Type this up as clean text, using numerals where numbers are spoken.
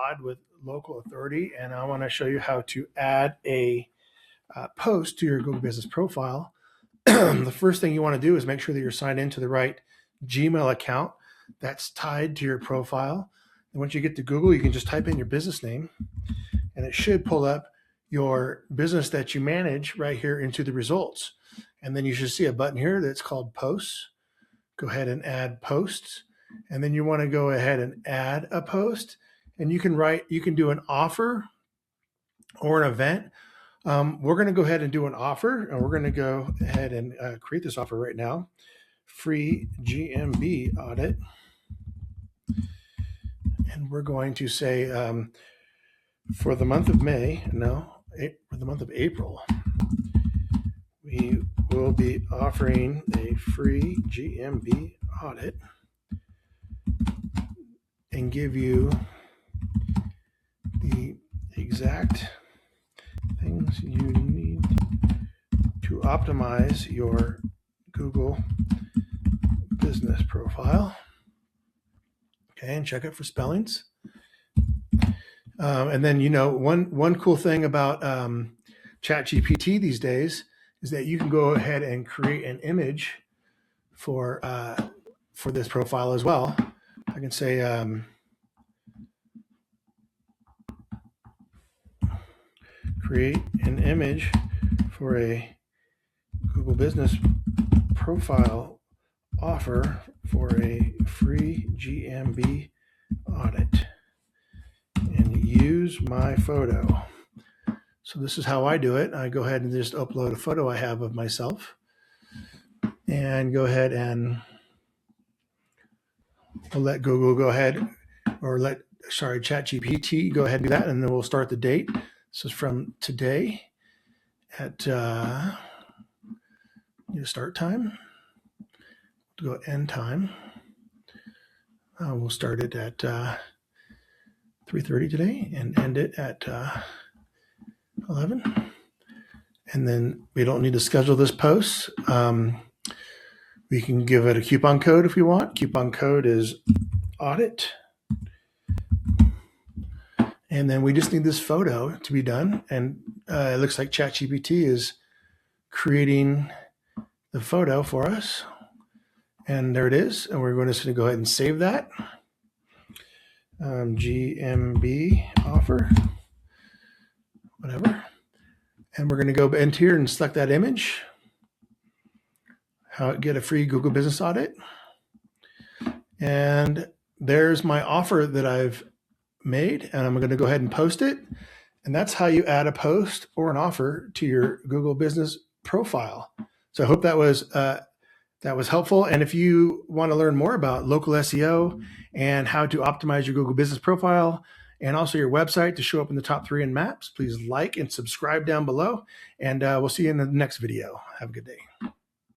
Todd with Local Authority, and I want to show you how to add a post to your Google Business profile. The first thing you want to do is make sure that you're signed into the right Gmail account that's tied to your profile. And once you get to Google, you can just type in your business name, and it should pull up your business that you manage right here into the results. And then you should see a button here that's called Posts. Go ahead and add posts. And then you want to go ahead and add a post, and you can do an offer or an event. We're going to go ahead and do an offer, and we're going to go ahead and create this offer right now. Free GMB audit. And we're going to say for the month of for the month of April, we will be offering a free GMB audit and give you the exact things you need to optimize your Google business profile. Okay, and check it for spellings. And then, one cool thing about ChatGPT these days is that you can go ahead and create an image for this profile as well. I can say create an image for a Google Business profile offer for a free GMB audit and use my photo. So this is how I do it. I go ahead and just upload a photo I have of myself and go ahead and we'll let Google go ahead, or ChatGPT go ahead and do that, and then we'll start the date. This is from today at start time. We'll go end time. We'll start it at 3:30 today and end it at 11. And then we don't need to schedule this post. We can give it a coupon code if we want. Coupon code is audit. And then we just need this photo to be done. And it looks like ChatGPT is creating the photo for us. And there it is. And we're going to go ahead and save that. GMB offer, whatever. And we're going to go into here and select that image. How to get a free Google Business audit. And there's my offer that I've made, and I'm going to go ahead and post it. And that's how you add a post or an offer to your Google Business profile. So I hope that was helpful. And if you want to learn more about local SEO and how to optimize your Google Business profile and also your website to show up in the top 3 in Maps, please like and subscribe down below. And we'll see you in the next video. Have a good day.